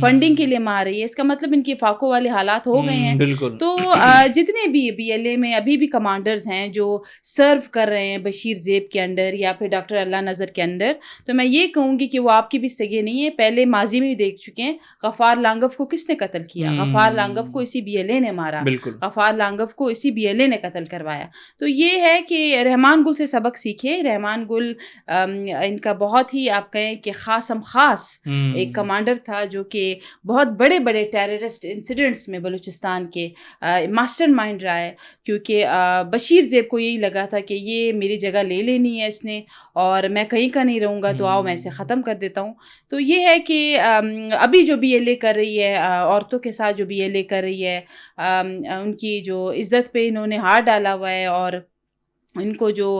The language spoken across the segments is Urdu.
فنڈنگ کے لیے مار رہی ہے. اس کا مطلب ان کے فاقوں والے حالات ہو گئے ہیں. بالکل. تو جتنے بھی BLA میں ابھی بھی کمانڈرز ہیں جو سرو کر رہے ہیں بشیر زیب کے انڈر یا پھر ڈاکٹر اللہ نذر کے انڈر, تو میں یہ کہوں گی کہ وہ آپ کے بھی سگے نہیں ہیں. پہلے ماضی میں بھی دیکھ چکے ہیں غفار لانگف کو کس نے قتل کیا, غفار لانگف کو اسی BLA نے مارا, غفار لانگف کو اسی BLA نے قتل کروایا. تو یہ ہے کہ رحمان گل سے سبق سیکھیں. رحمان گل ان کا بہت ہی آپ کہیں کہ خاص ایک کمانڈر تھا جو کہ بہت بڑے بڑے ٹیررسٹ انسیڈنٹس میں بلوچستان کے ماسٹر مائنڈ رہا ہے, کیونکہ بشیر زیب کو یہی لگا تھا کہ یہ میری جگہ لے لینی ہے اس نے اور میں کہیں کا نہیں رہوں گا, تو آؤ میں اسے ختم کر دیتا ہوں. تو یہ ہے کہ ابھی جو BLA کر رہی ہے, عورتوں کے ساتھ جو BLA کر رہی ہے, ان کی جو عزت پہ انہوں نے ہاتھ ڈالا ہوا ہے اور ان کو جو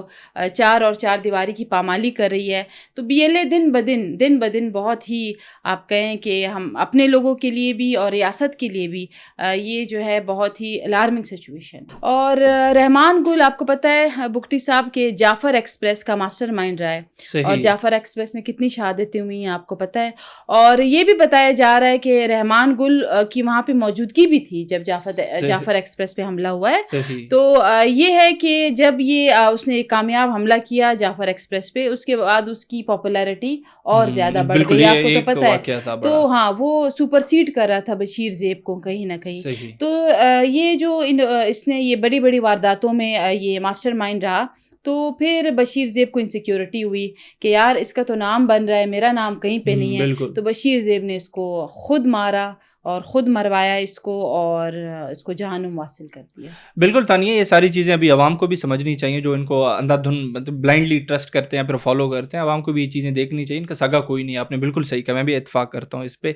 چار دیواری کی پامالی کر رہی ہے, تو BLA دن بدن بہت ہی آپ کہیں کہ ہم اپنے لوگوں کے لیے بھی اور ریاست کے لیے بھی یہ جو ہے بہت ہی الارمنگ سچویشن. اور رحمان گل آپ کو پتہ ہے بگٹی صاحب کے جعفر ایکسپریس کا ماسٹر مائنڈ رہا ہے, اور جعفر ایکسپریس میں کتنی شہادتیں ہوئی ہیں آپ کو پتہ ہے. اور یہ بھی بتایا جا رہا ہے کہ رحمان گل کی وہاں پہ موجودگی بھی تھی جب جعفر ایکسپریس پہ حملہ ہوا ہے. تو یہ ہے کہ جب یہ اس نے ایک کامیاب حملہ کیا جعفر ایکسپریس پہ, اس کے بعد اس کی پاپولیرٹی اور زیادہ بڑھ گئی, آپ کو تو پتہ ہے. تو ہاں وہ سپرسیڈ کر رہا تھا بشیر زیب کو کہیں نہ کہیں. تو یہ جو اس نے یہ بڑی بڑی وارداتوں میں یہ ماسٹر مائنڈ رہا, تو پھر بشیر زیب کو انسیکیورٹی ہوئی کہ یار اس کا تو نام بن رہا ہے, میرا نام کہیں پہ نہیں ہے. تو بشیر زیب نے اس کو خود مارا اور خود مروایا اس کو, اور اس کو جہنم واصل کر دیا. بالکل تانیہ, یہ ساری چیزیں ابھی عوام کو بھی سمجھنی چاہیے, جو ان کو اندھا دھن مطلب بلائنڈلی ٹرسٹ کرتے ہیں پھر فالو کرتے ہیں. عوام کو بھی یہ چیزیں دیکھنی چاہیے, ان کا سگا کوئی نہیں. آپ نے بالکل صحیح کہا, میں بھی اتفاق کرتا ہوں اس پہ.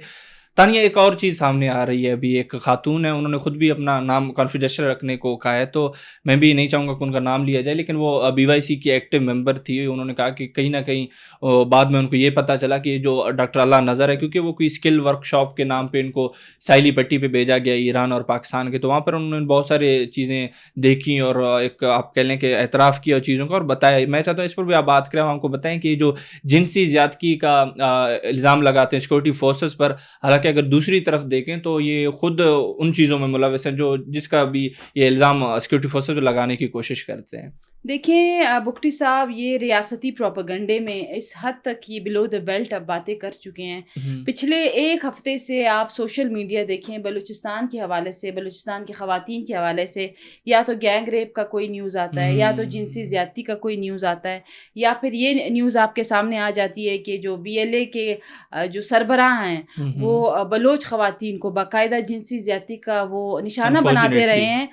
تانیہ ایک اور چیز سامنے آ رہی ہے, ابھی ایک خاتون ہے, انہوں نے خود بھی اپنا نام کانفیڈینشیل رکھنے کو کہا ہے, تو میں بھی نہیں چاہوں گا کہ ان کا نام لیا جائے, لیکن وہ BYC کی ایکٹیو ممبر تھی. انہوں نے کہا کہ کہیں نہ کہیں بعد میں ان کو یہ پتہ چلا کہ جو ڈاکٹر اللہ نذر ہے, کیونکہ وہ کوئی اسکل ورک شاپ کے نام پہ ان کو ساحلی پٹی پہ بھیجا گیا ایران اور پاکستان کے, تو وہاں پر انہوں نے بہت سارے چیزیں دیکھی اور ایک آپ کہہ لیں کہ اعتراف کیا چیزوں کا اور بتایا. میں چاہتا ہوں اس پر بھی آپ بات کریں, ہم کو بتائیں کہ جو جنسی زیادتی کا الزام لگاتے ہیں سیکورٹی فورسز پر, حالانکہ اگر دوسری طرف دیکھیں تو یہ خود ان چیزوں میں ملوث ہیں جس کا بھی یہ الزام سیکورٹی فورسز پہ لگانے کی کوشش کرتے ہیں. دیکھیں بگٹی صاحب, یہ ریاستی پروپیگنڈے میں اس حد تک یہ بلو دا بیلٹ اب باتیں کر چکے ہیں. پچھلے ایک ہفتے سے آپ سوشل میڈیا دیکھیں, بلوچستان کے حوالے سے, بلوچستان کی خواتین کے حوالے سے یا تو گینگ ریپ کا کوئی نیوز آتا ہے, یا تو جنسی زیادتی کا کوئی نیوز آتا ہے, یا پھر یہ نیوز آپ کے سامنے آ جاتی ہے کہ جو BLA کے جو سربراہ ہیں وہ بلوچ خواتین کو باقاعدہ جنسی زیادتی کا وہ نشانہ بناتے رہے ہیں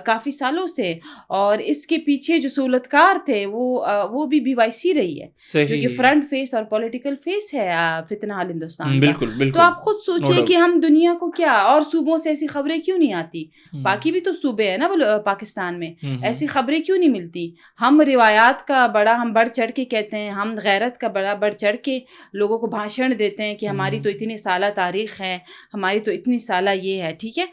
کافی سالوں سے. اور اس کے پیچھے جو سہولتکار تھے وہ بھی BYC رہی ہے, جو کہ فرنٹ فیس اور پولیٹیکل فیس ہے فتنہ حال ہندوستان کا. تو آپ خود سوچیں کہ ہم دنیا کو کیا, اور صوبوں سے ایسی خبریں کیوں نہیں آتی؟ باقی بھی تو صوبے ہیں نا پاکستان میں, ایسی خبریں کیوں نہیں ملتی؟ ہم روایات کا بڑا ہم بڑھ چڑھ کے کہتے ہیں, ہم غیرت کا بڑا بڑھ چڑھ کے لوگوں کو بھاشن دیتے ہیں کہ ہماری تو اتنی سالہ تاریخ ہے, ہماری تو اتنی سالہ یہ ہے. ٹھیک ہے,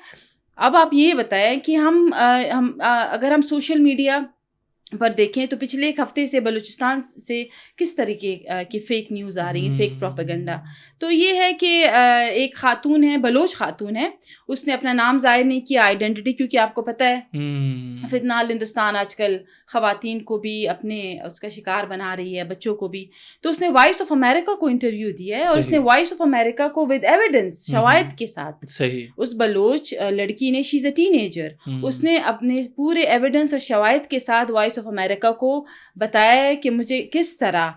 اب آپ یہ بتائیں کہ ہم اگر ہم سوشل میڈیا پر دیکھیں تو پچھلے ایک ہفتے سے بلوچستان سے کس طریقے کی فیک نیوز آ رہی ہیں, فیک پروپیگنڈا. تو یہ ہے کہ ایک خاتون ہے, بلوچ خاتون ہے, اس نے اپنا نام ظاہر نہیں کیا, آئیڈینٹی, کیونکہ آپ کو پتہ ہے فتنہ حال ہندوستان آج کل خواتین کو بھی اپنے اس کا شکار بنا رہی ہے, بچوں کو بھی. تو اس نے وائس آف امریکہ کو انٹرویو دیا ہے, اور اس نے وائس آف امریکہ کو ود ایویڈنس, شواہد کے ساتھ, اس بلوچ لڑکی نے, شی از اے ٹین ایجر, اس نے اپنے پورے ایویڈنس اور شواہد کے ساتھ وائس آف امریکہ کو بتایا ہے کہ مجھے کس طرح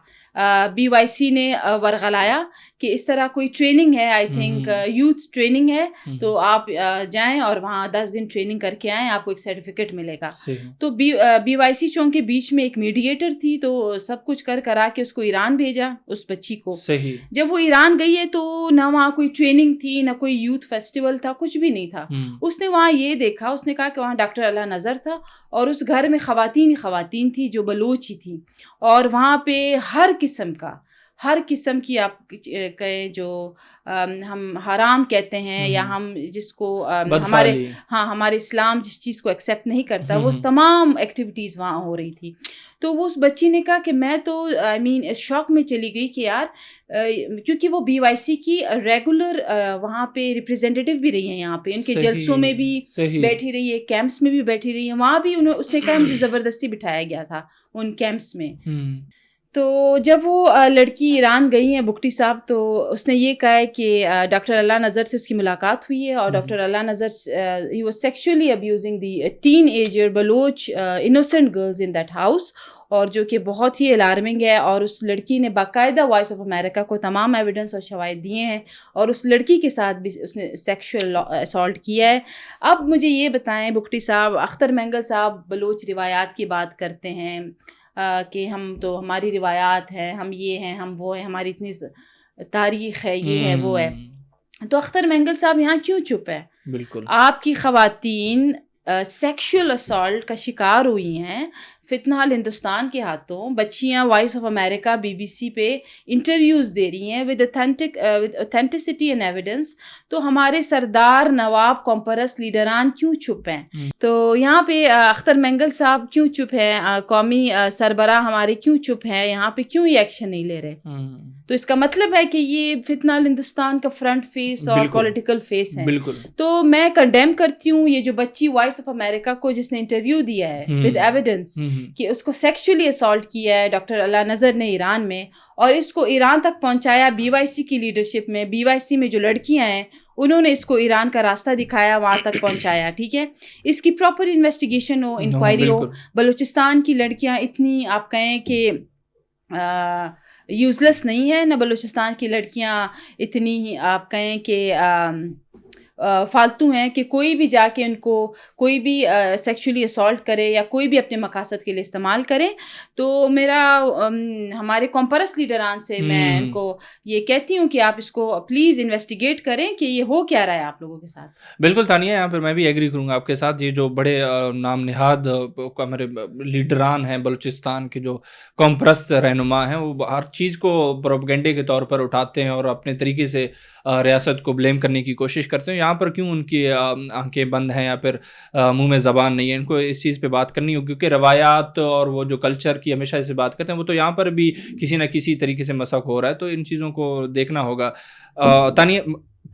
BYC نے ورغلایا کہ اس طرح کوئی ٹریننگ ہے, آئی تھنک یوتھ ٹریننگ ہے, تو آپ جائیں اور وہاں 10 دن ٹریننگ کر کے آئیں, آپ کو ایک سرٹیفکیٹ ملے گا. تو BYC چونکہ بیچ میں ایک میڈیٹر تھی, تو سب کچھ کرا کے اس کو ایران بھیجا, اس بچی کو. جب وہ ایران گئی ہے تو نہ وہاں کوئی ٹریننگ تھی, نہ کوئی یوتھ فیسٹیول تھا, کچھ بھی نہیں تھا. اس نے وہاں یہ دیکھا, اس نے کہا کہ وہاں ڈاکٹر اللہ نذر تھا, اور اس گھر میں خواتین تھی جو بلوچ ہی تھی, اور وہاں پہ ہر قسم کا ہر قسم کی آپ کہیں جو ہم حرام کہتے ہیں یا ہم جس کو ہمارے اسلام جس چیز کو ایکسیپٹ نہیں کرتا وہ تمام ایکٹیویٹیز وہاں ہو رہی تھی. تو وہ اس بچی نے کہا کہ میں تو شوق میں چلی گئی کہ یار کیونکہ وہ BYC کی ریگولر وہاں پہ ریپریزنٹیٹیو بھی رہی ہیں, یہاں پہ ان کے جلسوں میں بھی بیٹھی رہی ہے, کیمپس میں بھی بیٹھی رہی ہے, وہاں بھی اس نے کہا مجھے زبردستی بٹھایا گیا تھا ان کیمپس میں. تو جب وہ لڑکی ایران گئی ہیں بگٹی صاحب, تو اس نے یہ کہا ہے کہ ڈاکٹر اللہ نذر سے اس کی ملاقات ہوئی ہے, اور doctor Allah Nazar he was sexually abusing the ten ager Baloch innocent girls in that house, اور جو کہ بہت ہی الارمنگ ہے. اور اس لڑکی نے باقاعدہ وائس آف امریکہ کو تمام ایویڈنس اور شواہد دیے ہیں, اور اس لڑکی کے ساتھ بھی اس نے سیکشول اسالٹ کیا ہے. اب مجھے یہ بتائیں بگٹی صاحب, اختر مینگل صاحب بلوچ روایات کی بات کرتے ہیں کہ ہم تو ہماری روایات ہیں, ہم یہ ہیں, ہم وہ ہیں, ہماری اتنی تاریخ ہے, یہ ہے, وہ ہے. تو اختر مینگل صاحب یہاں کیوں چپ ہے؟ بالکل آپ کی خواتین سیکشول اسالٹ کا شکار ہوئی ہیں فتنہ حال ہندوستان کے ہاتھوں. بچیاں وائس آف امریکہ BBC پہ انٹرویوز دے رہی ہیں ود اوتھینٹسٹی اینڈ ایویڈنس. تو ہمارے سردار نواب کمپرس لیڈران کیوں چپ ہیں؟ تو یہاں پہ اختر مینگل صاحب کیوں چپ ہیں؟ قومی سربراہ ہمارے کیوں چپ ہیں؟ یہاں پہ کیوں یہ ایکشن نہیں لے رہے؟ تو اس کا مطلب ہے کہ یہ فتنہ ہندوستان کا فرنٹ فیس اور پولیٹیکل فیس ہے. تو میں کنڈیم کرتی ہوں یہ جو بچی وائس آف امریکہ کو جس نے انٹرویو دیا ہے ود ایویڈنس کہ اس کو سیکشولی اسالٹ کیا ہے ڈاکٹر اللہ نذر نے ایران میں, اور اس کو ایران تک پہنچایا BYC کی لیڈرشپ میں. BYC میں جو لڑکیاں ہیں انہوں نے اس کو ایران کا راستہ دکھایا, وہاں تک پہنچایا. ٹھیک ہے, اس کی پراپر انویسٹیگیشن ہو, انکوائری ہو. بلوچستان کی لڑکیاں اتنی آپ کہیں کہ یوزلیس نہیں ہے, نہ بلوچستان کی لڑکیاں اتنی آپ کہیں کہ فالتو ہیں کہ کوئی بھی جا کے ان کو کوئی بھی سیکشولی اسالٹ کرے یا کوئی بھی اپنے مقاصد کے لیے استعمال کرے. تو میرا ہمارے کمپرس لیڈران سے میں ان کو یہ کہتی ہوں کہ آپ اس کو پلیز انویسٹیگیٹ کریں کہ یہ ہو کیا رہا ہے آپ لوگوں کے ساتھ. بالکل تانیہ, یہاں پہ میں بھی ایگری کروں گا آپ کے ساتھ. یہ جو بڑے نام نہاد ہمارے لیڈران ہیں بلوچستان کے, جو کمپرس رہنما ہیں, وہ ہر چیز کو پروپیگنڈے کے طور پر اٹھاتے ہیں اور اپنے طریقے سے ریاست کو بلیم کرنے کی کوشش کرتے ہیں. یہاں پر کیوں ان کی آنکھیں بند ہیں یا پھر منہ میں زبان نہیں ہے؟ ان کو اس چیز پہ بات کرنی ہوگی, کیونکہ روایات اور وہ جو کلچر کی ہمیشہ سے بات کرتے ہیں وہ تو یہاں پر بھی کسی نہ کسی طریقے سے مسخ ہو رہا ہے. تو ان چیزوں کو دیکھنا ہوگا.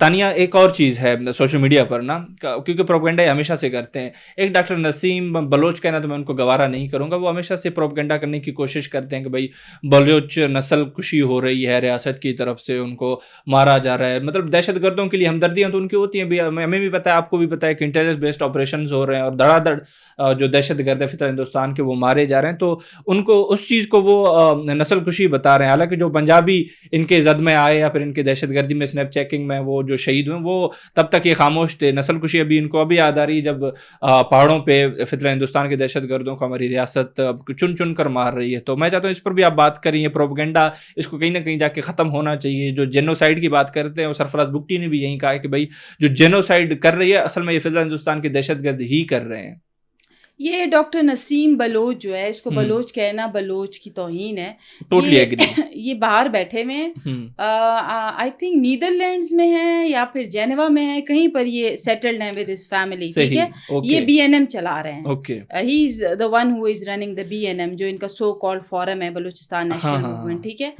تانیہ ایک اور چیز ہے سوشل میڈیا پر نا, کیونکہ پروپیگنڈا ہمیشہ سے کرتے ہیں. ایک ڈاکٹر نسیم بلوچ کہنا تو میں ان کو گوارا نہیں کروں گا, وہ ہمیشہ سے پروپیگنڈا کرنے کی کوشش کرتے ہیں کہ بھائی بلوچ نسل کشی ہو رہی ہے ریاست کی طرف سے, ان کو مارا جا رہا ہے. مطلب دہشت گردوں کے لیے ہمدردیاں تو ان کی ہوتی ہیں, ہمیں بھی پتہ ہے, آپ کو بھی پتہ ہے کہ انٹیلیجنس بیسڈ آپریشنز ہو رہے ہیں اور دھڑا دھڑ جو دہشت گرد فتنہ ہندوستان کے وہ مارے جا رہے ہیں. تو ان کو اس چیز کو وہ نسل کشی بتا رہے ہیں. حالانکہ جو پنجابی ان کے زد میں آئے یا پھر ان کے دہشت گردی میں اسنیپ چیکنگ میں وہ جو شہید ہوئے وہ تب تک یہ خاموش تھے. نسل کشی ابھی ان کو ابھی یاد آ رہی ہے جب پہاڑوں پہ فتنہ ہندوستان کے دہشت گردوں کو ہماری ریاست چن چن کر مار رہی ہے. تو میں چاہتا ہوں اس پر بھی آپ بات کریں. یہ پروپیگنڈا اس کو کہیں نہ کہیں جا کے ختم ہونا چاہیے. جو جینوسائیڈ کی بات کرتے ہیں, اور سرفراز بگٹی نے بھی یہی کہا ہے کہ بھائی جو جینوسائیڈ کر رہی ہے اصل میں یہ فتنہ ہندوستان کے دہشت گرد ہی کر رہے ہیں. یہ ڈاکٹر نسیم بلوچ جو ہے, اس کو بلوچ کہنا بلوچ کی توہین ہے. یہ باہر بیٹھے ہوئے ہیں, آئی تھنک نیدرلینڈز میں ہیں یا پھر جینیوا میں ہیں, کہیں پر یہ سیٹلڈ ہیں ود ہز فیملی. ٹھیک ہے, یہ BNM چلا رہے ہیں. He is the one who is running the BNM, جو ان کا سو کالڈ فورم ہے بلوچستان نیشنل موومنٹ. ٹھیک ہے,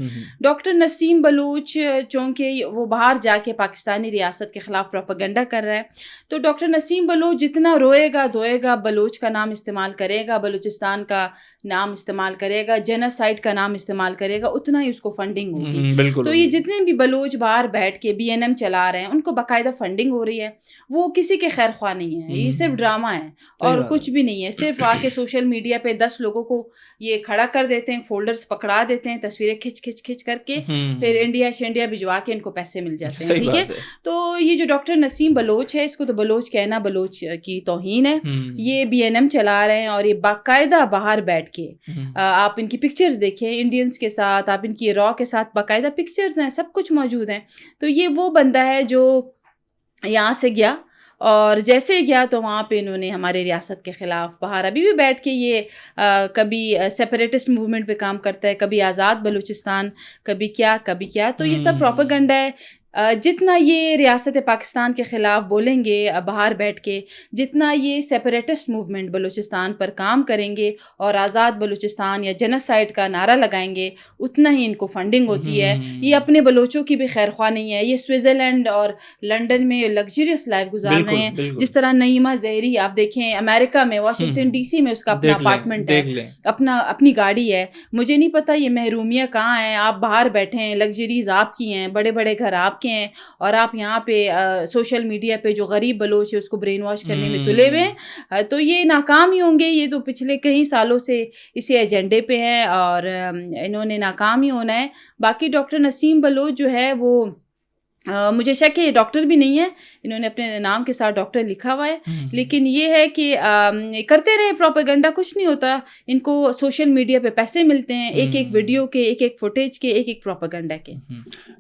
ڈاکٹر نسیم بلوچ چونکہ وہ باہر جا کے پاکستانی ریاست کے خلاف پروپیگنڈا کر رہا ہے, تو ڈاکٹر نسیم بلوچ جتنا روئے گا دھوئے گا, بلوچ کا نام استعمال کرے گا, بلوچستان کا نام استعمال کرے گا, جینوسائیڈ کا نام استعمال کرے گا, اتنا ہی اس کو فنڈنگ ہوگی. تو یہ جتنے بھی بلوچ باہر بیٹھ کے BNM چلا رہے ہیں ان کو باقاعدہ فنڈنگ ہو رہی ہے. وہ کسی کے خیر خواہ نہیں ہے, یہ صرف ڈرامہ ہے اور کچھ بھی نہیں ہے. صرف آ کے سوشل میڈیا پہ 10 لوگوں کو یہ کھڑا کر دیتے ہیں, فولڈرز پکڑا دیتے ہیں, تصویریں کھچ کر کے, پھر انڈیا بھجوا کے ان کو پیسے مل جاتے ہیں. ٹھیک ہے, تو یہ جو ڈاکٹر نسیم بلوچ ہے, اس کو تو بلوچ کہنا بلوچ کی توہین ہے. یہ BNM چلا رہے ہیں اور یہ باقاعدہ باہر بیٹھ کے, آپ ان کی پکچرز دیکھیں انڈینز کے ساتھ, آپ ان کی را کے ساتھ باقاعدہ پکچرز ہیں, سب کچھ موجود ہیں. تو یہ وہ بندہ ہے جو یہاں سے گیا اور جیسے گیا تو وہاں پہ انہوں نے ہمارے ریاست کے خلاف باہر ابھی بھی بیٹھ کے یہ کبھی سیپریٹسٹ موومنٹ پہ کام کرتا ہے, کبھی آزاد بلوچستان, کبھی کیا, تو یہ سب پروپیگنڈا ہے. جتنا یہ ریاست پاکستان کے خلاف بولیں گے باہر بیٹھ کے, جتنا یہ سیپریٹسٹ موومنٹ بلوچستان پر کام کریں گے اور آزاد بلوچستان یا جنوسائیڈ کا نعرہ لگائیں گے, اتنا ہی ان کو فنڈنگ ہوتی ہے. یہ اپنے بلوچوں کی بھی خیر خواہ نہیں ہے. یہ سوئٹزرلینڈ اور لنڈن میں لگژریس لائف گزار رہے ہیں. جس طرح نعیمہ زہری آپ دیکھیں امریکہ میں واشنگٹن ڈی سی میں اس کا اپنا اپارٹمنٹ ہے, اپنی گاڑی ہے. مجھے نہیں پتا یہ محرومیہ کہاں ہیں. آپ باہر بیٹھے ہیں, لگژریز آپ کی ہیں, بڑے بڑے گھر آپ کے ہیں, اور آپ یہاں پہ سوشل میڈیا پہ جو غریب بلوچ ہے اس کو برین واش کرنے میں تلے ہوئے ہیں. تو یہ ناکام ہی ہوں گے. یہ تو پچھلے کئی سالوں سے اسی ایجنڈے پہ ہیں اور انہوں نے ناکام ہی ہونا ہے. باقی ڈاکٹر نسیم بلوچ جو ہے وہ مجھے شک ہے یہ ڈاکٹر بھی نہیں ہے, انہوں نے اپنے نام کے ساتھ ڈاکٹر لکھا ہوا ہے, لیکن یہ ہے کہ کرتے رہے پروپیگنڈا, کچھ نہیں ہوتا. ان کو سوشل میڈیا پہ پیسے ملتے ہیں, ایک ایک ویڈیو کے, ایک ایک فوٹیج کے, ایک ایک پروپیگنڈا کے.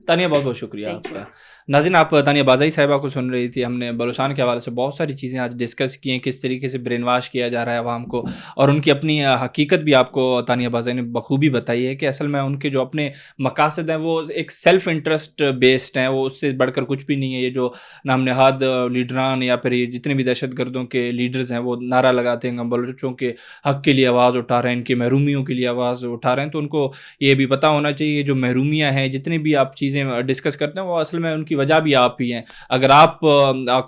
تانیہ بہت بہت شکریہ آپ کا. ناظرین, آپ تانیہ بازائی صاحبہ کو سن رہی تھی. ہم نے بلوچستان کے حوالے سے بہت ساری چیزیں آج ڈسکس کی ہیں, کس طریقے سے برین واش کیا جا رہا ہے عوام کو, اور ان کی اپنی حقیقت بھی آپ کو تانیہ بازائی نے بخوبی بتائی ہے کہ اصل میں ان کے جو اپنے مقاصد ہیں وہ ایک سیلف انٹرسٹ بیسڈ ہیں, وہ اس سے بڑھ کر کچھ بھی نہیں ہے. یہ جو نام نہاد لیڈران یا پھر یہ جتنے بھی دہشت گردوں کے لیڈرز ہیں وہ نعرہ لگاتے ہیں ہم بلوچوں کے حق کے لیے آواز اٹھا رہے ہیں, ان کی محرومیوں کے لیے آواز اٹھا رہے ہیں, تو ان کو یہ بھی پتہ ہونا چاہیے جو محرومیاں ہیں, جتنے بھی آپ چیزیں ڈسکس کرتے ہیں, وہ اصل میں ان کی وجہ بھی آپ ہی ہیں. اگر آپ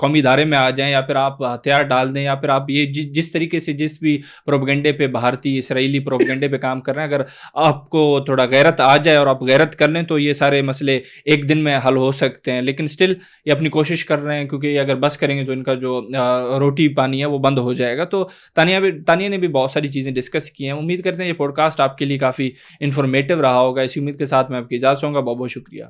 قومی ادارے میں آ جائیں یا پھر آپ ہتھیار ڈال دیں یا پھر آپ یہ جس طریقے سے جس بھی پروپیگنڈے پہ بھارتی اسرائیلی پروپیگنڈے پہ کام کر رہے ہیں, اگر آپ کو تھوڑا غیرت آ جائے اور آپ غیرت کر لیں تو یہ سارے مسئلے ایک دن میں حل ہو سکتے ہیں. لیکن اسٹل یہ اپنی کوشش کر رہے ہیں, کیونکہ یہ اگر بس کریں گے تو ان کا جو روٹی پانی ہے وہ بند ہو جائے گا. تو تانیہ نے بھی بہت ساری چیزیں ڈسکس کی ہیں. امید کرتے ہیں یہ پوڈ کاسٹ آپ کے لیے کافی انفارمیٹیو رہا ہوگا. اسی امید کے ساتھ میں آپ کی اجازت چاہوں گا. بہت بہت شکریہ.